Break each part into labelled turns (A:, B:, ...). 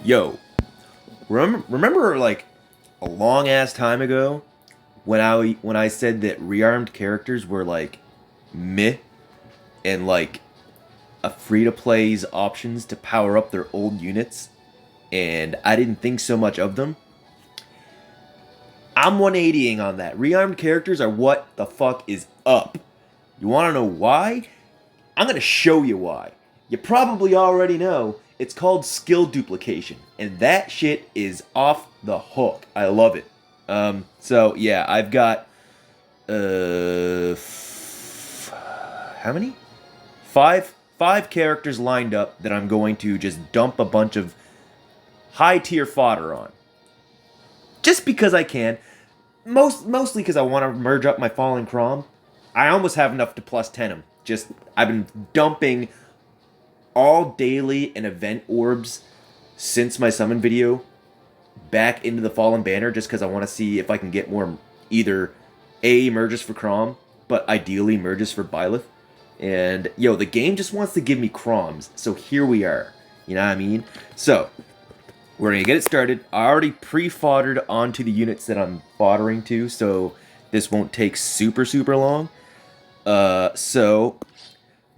A: Yo, remember like a long ass time ago when I said that rearmed characters were like meh and like a free to play's options to power up their old units, and I didn't think so much of them. I'm 180ing on that. Rearmed characters are what the fuck is up. You want to know why? I'm going to show you why. You probably already know. It's called skill duplication, and that shit is off the hook. I love it. So yeah, I've got how many? Five characters lined up that I'm going to just dump a bunch of high tier fodder on, just because I can. Mostly because I want to merge up my fallen Chrom. I almost have enough to plus 10 them. Just I've been dumping all daily and event orbs since my summon video back into the Fallen Banner just because I want to see if I can get more either A, merges for Chrom, but ideally merges for Byleth. And, yo, the game just wants to give me Chroms, so here we are. You know what I mean? So, we're going to get it started. I already pre-foddered onto the units that I'm foddering to, so this won't take super long. So,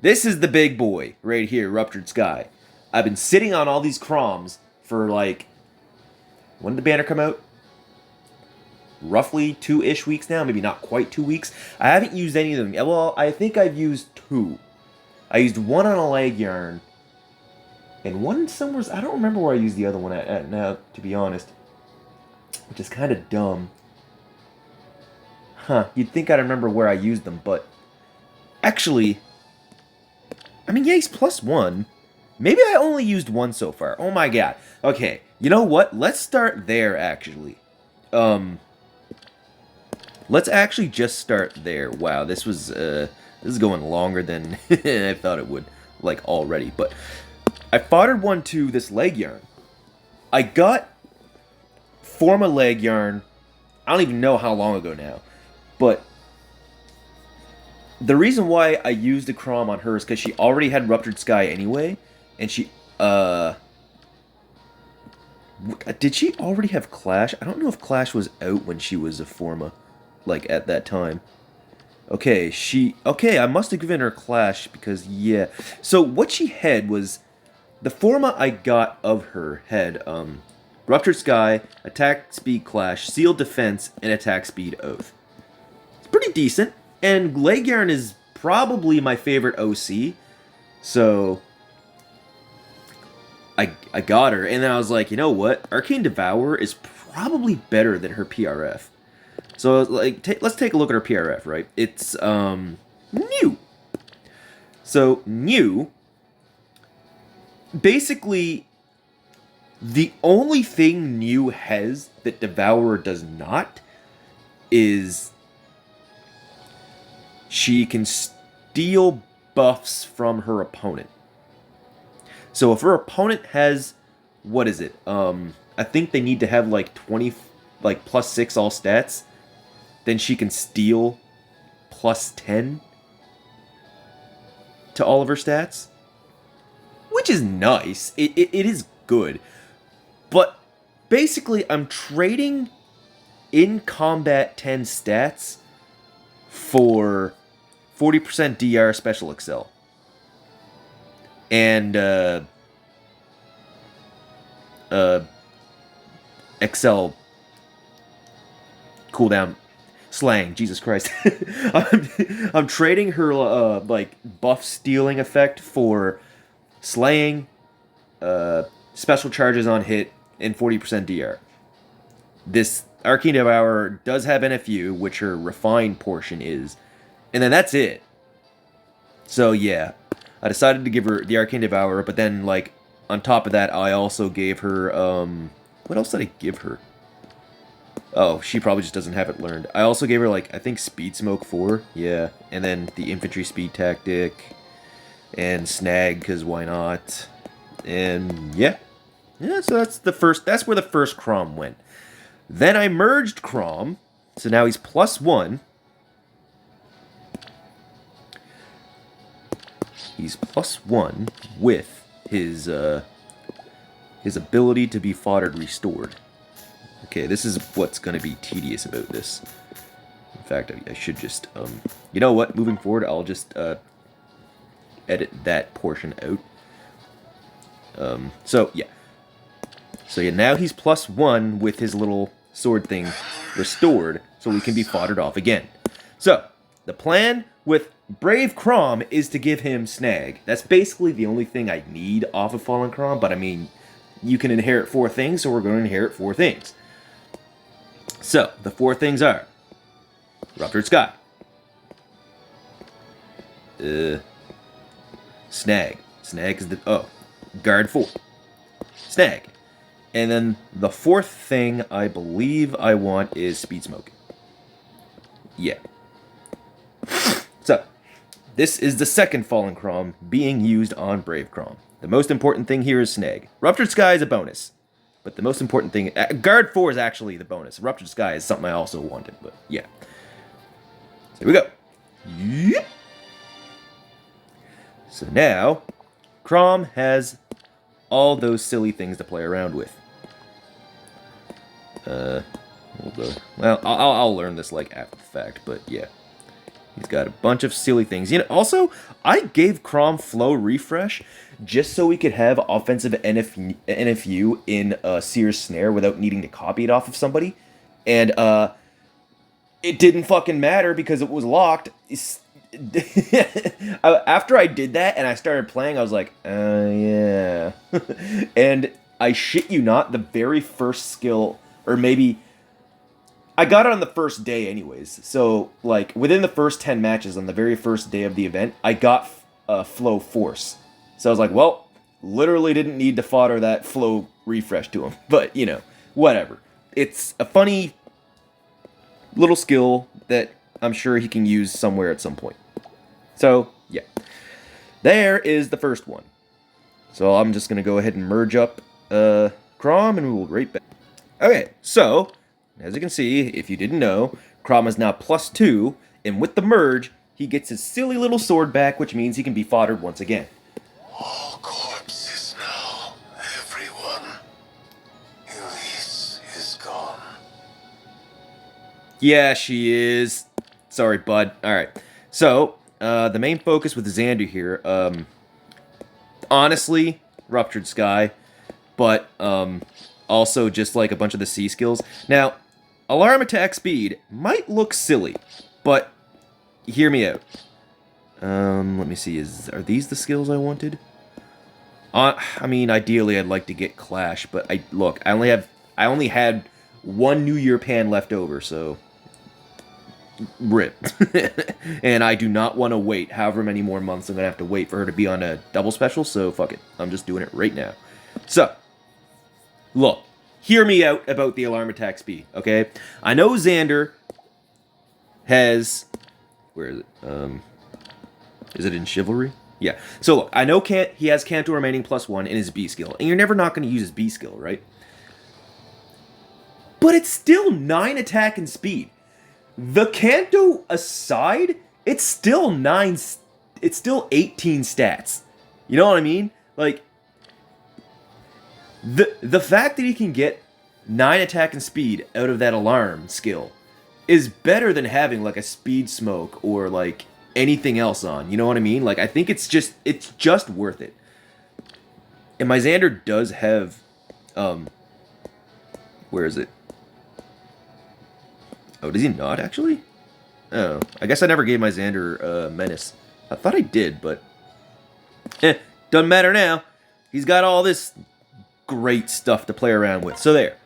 A: this is the big boy right here, Ruptured Sky. I've been sitting on all these Chroms for like, when did the banner come out? Roughly 2-ish weeks now, maybe not quite 2 weeks. I haven't used any of them. Well, I think I've used 2. I used one on a leg yarn, and one somewhere. I don't remember where I used the other one at now, to be honest. Which is kind of dumb. Huh, you'd think I'd remember where I used them, but actually, I mean, yeah, he's +1. Maybe I only used one so far. Oh my god. Okay, you know what? Let's start there, actually. Let's actually just start there. Wow, this is going longer than I thought it would, like, already. But I foddered one to this leg yarn. I got Forma leg yarn, I don't even know how long ago now, but the reason why I used the Chrom on her is because she already had Ruptured Sky anyway, and she, did she already have Clash? I don't know if Clash was out when she was a Forma, like, at that time. Okay, I must have given her Clash, because, yeah. So, what she had was, the Forma I got of her had, Ruptured Sky, Attack Speed Clash, Sealed Defense, and Attack Speed Oath. It's pretty decent. And Leg Yarn is probably my favorite OC, so I got her, and then I was like, you know what? Arcane Devourer is probably better than her PRF. So like, let's take a look at her PRF, right? It's new. So new, basically, the only thing new has that Devourer does not is she can steal buffs from her opponent. So if her opponent has, what is it? I think they need to have like 20, like +6 all stats. Then she can steal +10 to all of her stats, which is nice. It is good, but basically I'm trading in combat 10 stats for 40% DR Special Excel. And, Excel cooldown slang, Jesus Christ. I'm trading her, like, buff stealing effect for slaying, special charges on hit, and 40% DR. This Arcane Devourer does have NFU, which her refined portion is, and then that's it. So yeah, I decided to give her the Arcane Devourer, but then, like, on top of that, I also gave her, what else did I give her? Oh, she probably just doesn't have it learned. I also gave her, like, I think Speed Smoke 4, yeah, and then the Infantry Speed Tactic, and Snag, because why not? And, yeah. Yeah, so that's where the first Chrom went. Then I merged Chrom, so now he's +1. He's +1 with his His ability to be foddered restored. Okay, this is what's going to be tedious about this. In fact, I should just, you know what? Moving forward, I'll just edit that portion out. So yeah, now he's +1 with his little sword thing restored, so we can be foddered off again. So, the plan with Brave Chrom is to give him Snag. That's basically the only thing I need off of Fallen Chrom, but I mean, you can inherit 4 things, so we're going to inherit 4 things. So, the 4 things are Ruptured Sky, Snag. Snag is the, Guard 4. Snag. And then the 4th thing I believe I want is Speed Smoke. Yeah. So, this is the second Fallen Chrom being used on Brave Chrom. The most important thing here is Snag. Ruptured Sky is a bonus. But the most important thing... Guard 4 is actually the bonus. Ruptured Sky is something I also wanted, but yeah. So here we go. Yep. So now, Chrom has all those silly things to play around with. Well, I'll learn this like after the fact, but yeah. He's got a bunch of silly things. You know, also, I gave Chrom Flow Refresh just so we could have offensive NFU in Seer's Snare without needing to copy it off of somebody. And it didn't fucking matter because it was locked. After I did that and I started playing, I was like, yeah. And I shit you not, the very first skill, or maybe... I got it on the first day anyways, so, like, within the first 10 matches on the very first day of the event, I got Flow Force. So I was like, well, literally didn't need to fodder that Flow Refresh to him. But, you know, whatever. It's a funny little skill that I'm sure he can use somewhere at some point. So, yeah. There is the first one. So I'm just going to go ahead and merge up Chrom, and we will be right back. Okay, so... as you can see, if you didn't know, Chrom is now +2, and with the merge, he gets his silly little sword back, which means he can be foddered once again.
B: All corpses now, everyone. Elise is gone.
A: Yeah, she is. Sorry, bud. Alright, so, the main focus with Xander here, honestly, Ruptured Sky, but, also just like a bunch of the C skills. Now, Alarm Attack Speed might look silly, but hear me out. Let me see, are these the skills I wanted? I mean, ideally I'd like to get Clash, but I only had 1 New Year pan left over, so rip. And I do not want to wait however many more months I'm gonna have to wait for her to be on a double special, so fuck it. I'm just doing it right now. So, look, hear me out about the Alarm Attack Speed, okay? I know Xander has... where is it? Is it in Chivalry? Yeah. So, look, I know he has Canto remaining +1 in his B skill, and you're never not going to use his B skill, right? But it's still 9 attack and speed. The Canto aside, it's still 18 stats. You know what I mean? Like... The fact that he can get 9 attack and speed out of that alarm skill is better than having like a speed smoke or like anything else on. You know what I mean? Like I think it's just worth it. And my Xander does have where is it? Oh, does he not actually? Oh, I guess I never gave my Xander Menace. I thought I did, but doesn't matter now. He's got all this great stuff to play around with. So there.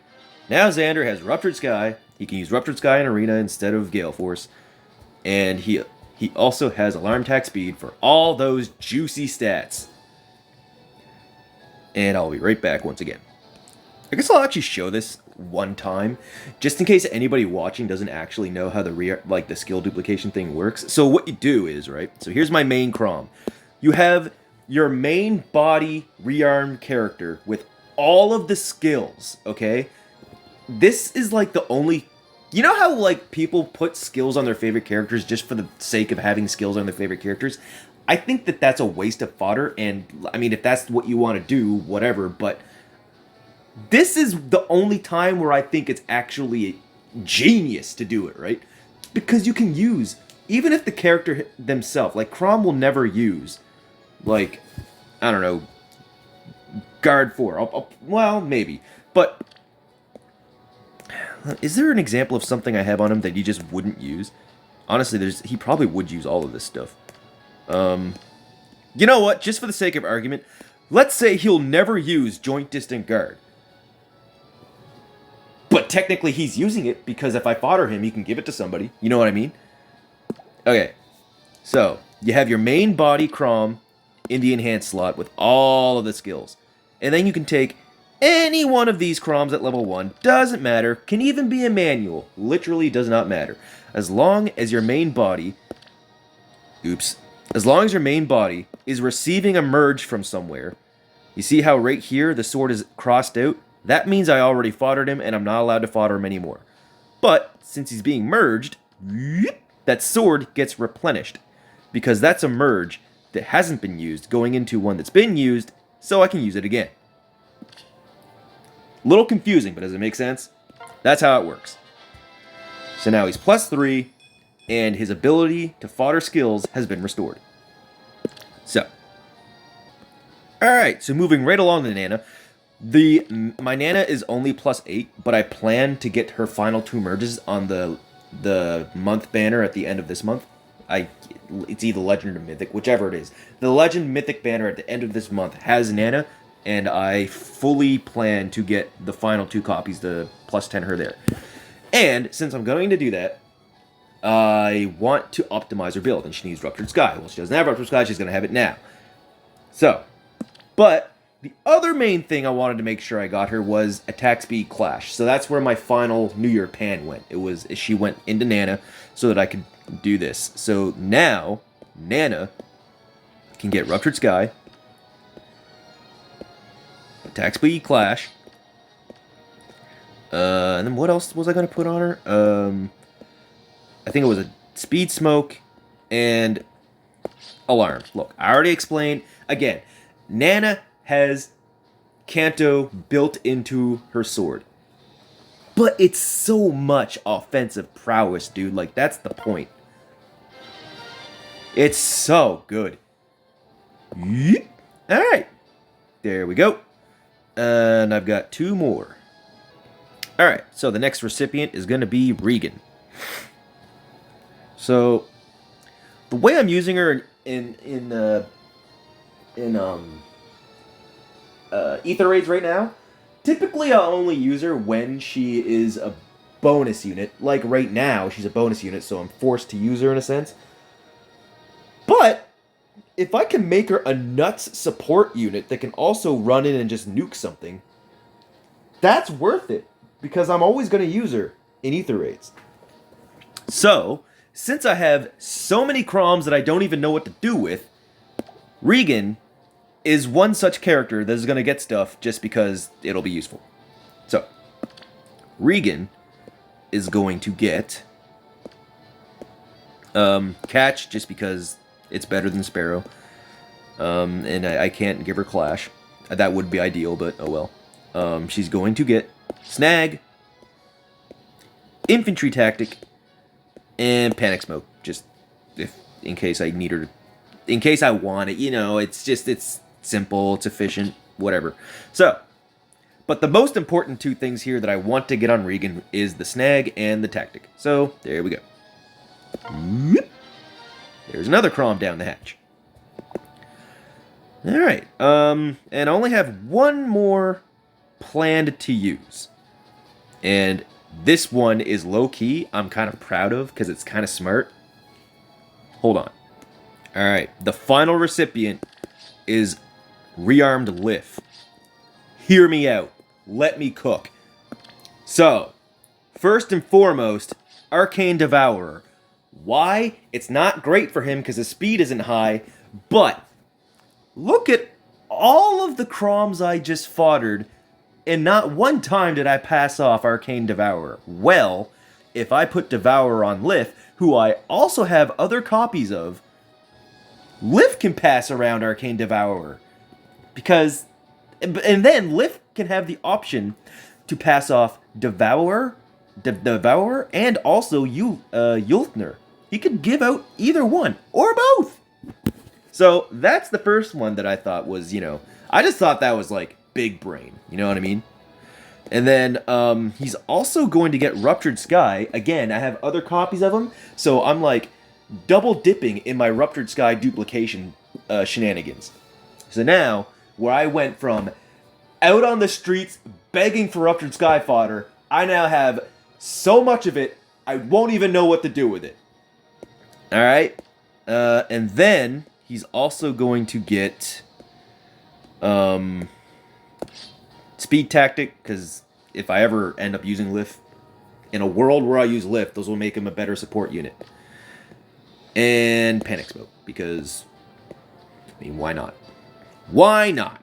A: Now Xander has Ruptured Sky. He can use Ruptured Sky in Arena instead of Gale Force. And he also has Alarm Attack Speed for all those juicy stats. And I'll be right back once again. I guess I'll actually show this one time, just in case anybody watching doesn't actually know how the skill duplication thing works. So what you do is, right, so here's my main Chrom. You have your main body rearmed character with all of the skills, okay? This is like the only... you know how like people put skills on their favorite characters just for the sake of having skills on their favorite characters? I think that that's a waste of fodder, and I mean, if that's what you want to do, whatever, but This is the only time where I think it's actually genius to do it, right? Because you can use, even if the character themselves, like Chrom will never use, like, I don't know, Guard 4. Well, maybe. But is there an example of something I have on him that he just wouldn't use? Honestly, he probably would use all of this stuff. You know what? Just for the sake of argument, let's say he'll never use Joint Distant Guard. But technically he's using it because if I fodder him, he can give it to somebody. You know what I mean? Okay. So, you have your main body Chrom in the enhanced slot with all of the skills. And then you can take any one of these Chroms at level 1. Doesn't matter. Can even be a manual. Literally does not matter. As long as your main body... Oops. As long as your main body is receiving a merge from somewhere. You see how right here the sword is crossed out? That means I already foddered him and I'm not allowed to fodder him anymore. But, since he's being merged, that sword gets replenished. Because that's a merge that hasn't been used going into one that's been used, so I can use it again. Little confusing, but does it make sense? That's how it works. So now he's +3, and his ability to fodder skills has been restored. So. Alright, so moving right along to Nana. My Nana is only +8, but I plan to get her final 2 merges on the month banner at the end of this month. It's either Legend or Mythic, whichever it is. The Legend Mythic banner at the end of this month has Nana, and I fully plan to get the final 2 copies, the +10 her there. And since I'm going to do that, I want to optimize her build, and she needs Ruptured Sky. Well, she doesn't have Ruptured Sky, she's going to have it now. So, but the other main thing I wanted to make sure I got her was Attack Speed Clash. So that's where my final New Year pan went. She went into Nana so that I could do this. So now, Nana can get Ruptured Sky, Attack Speed Clash, and then what else was I going to put on her? I think it was a Speed Smoke and Alarm. Look, I already explained. Again, Nana has Canto built into her sword. But it's so much offensive prowess, dude. Like, that's the point. It's so good. Alright. There we go. And I've got 2 more. Alright, so the next recipient is going to be Regan. So, the way I'm using her in Ether Raids right now, typically I'll only use her when she is a bonus unit. Like right now, she's a bonus unit, so I'm forced to use her in a sense. But, if I can make her a nuts support unit that can also run in and just nuke something, that's worth it. Because I'm always going to use her in Ether Raids. So, since I have so many Chroms that I don't even know what to do with, Regan is one such character that is going to get stuff just because it'll be useful. So, Regan is going to get Catch just because it's better than Sparrow. And I can't give her Clash. That would be ideal, but oh well. She's going to get Snag, Infantry Tactic, and Panic Smoke. Just in case I need her, in case I want it. You know, it's simple, it's efficient, whatever. So, but the most important 2 things here that I want to get on Regan is the Snag and the Tactic. So, there we go. There's another Chrom down the hatch. Alright, and I only have 1 more planned to use. And this one is low-key, I'm kind of proud of, because it's kind of smart. Hold on. Alright, the final recipient is Rearmed Lif. Hear me out. Let me cook. So, first and foremost, Arcane Devourer. Why? It's not great for him because his speed isn't high, but look at all of the Chroms I just foddered, and not one time did I pass off Arcane Devourer. Well, if I put Devourer on Lif, who I also have other copies of, Lif can pass around Arcane Devourer. Because And then Lif can have the option to pass off Devourer, and also Yulthner. He could give out either one or both. So that's the first one that I thought was, I just thought that was like big brain. You know what I mean? And then he's also going to get Ruptured Sky. Again, I have other copies of him, so I'm like double dipping in my Ruptured Sky duplication shenanigans. So now, where I went from out on the streets begging for Ruptured Sky fodder, I now have so much of it, I won't even know what to do with it. Alright? And then he's also going to get Speed Tactic, because if I ever end up using Lif, in a world where I use Lif, those will make him a better support unit. And Panic Smoke, because, I mean, why not? Why not?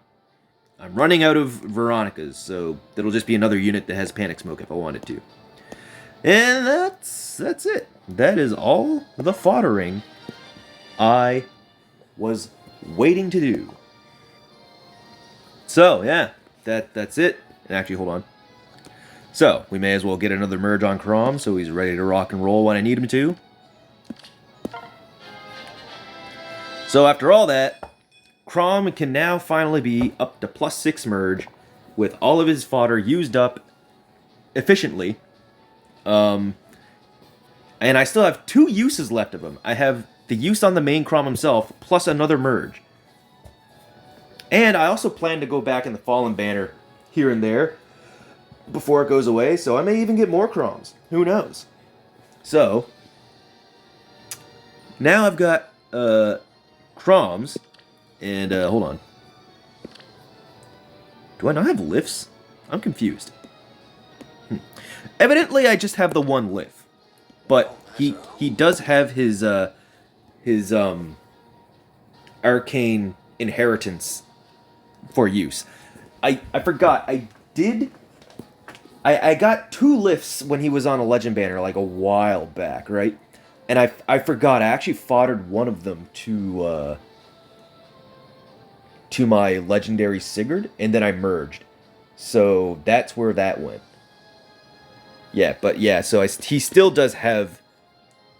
A: I'm running out of Veronicas, so it'll just be another unit that has Panic Smoke if I wanted to. And that's it. That is all the foddering I was waiting to do. So, yeah, that's it. And actually, hold on. So, we may as well get another merge on Chrom, so he's ready to rock and roll when I need him to. So after all that, Chrom can now finally be up to +6 merge with all of his fodder used up efficiently. And I still have 2 uses left of him. I have the use on the main Chrom himself, plus another merge. And I also plan to go back in the Fallen Banner here and there before it goes away, so I may even get more Chroms. Who knows? So, now I've got Chroms, and hold on. Do I not have lifts? I'm confused. Evidently, I just have the one lift, but he does have his arcane inheritance for use. I forgot. I got 2 lifts when he was on a Legend Banner like a while back, right? And I forgot. I actually foddered one of them to my legendary Sigurd, and then I merged. So that's where that went. Yeah, but yeah, so he still does have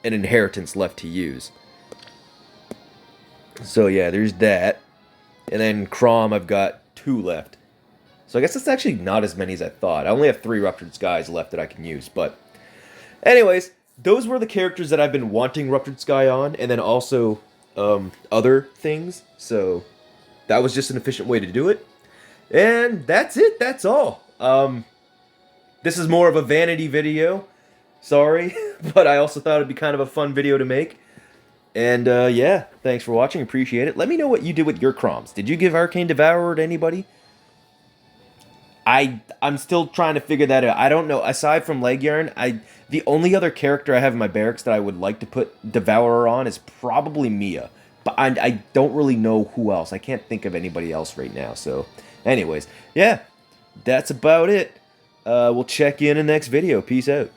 A: an inheritance left to use. So yeah, there's that. And then Chrom, I've got 2 left. So I guess that's actually not as many as I thought. I only have 3 Ruptured Skies left that I can use. But anyways, those were the characters that I've been wanting Ruptured Sky on. And then also other things. So that was just an efficient way to do it. And that's it. That's all. This is more of a vanity video. Sorry. But I also thought it'd be kind of a fun video to make. And yeah, thanks for watching. Appreciate it. Let me know what you did with your Chroms. Did you give Arcane Devourer to anybody? I'm still trying to figure that out. I don't know. Aside from Leg Yarn, the only other character I have in my barracks that I would like to put Devourer on is probably Mia. But I don't really know who else. I can't think of anybody else right now. So, anyways, yeah, that's about it. We'll check you in the next video. Peace out.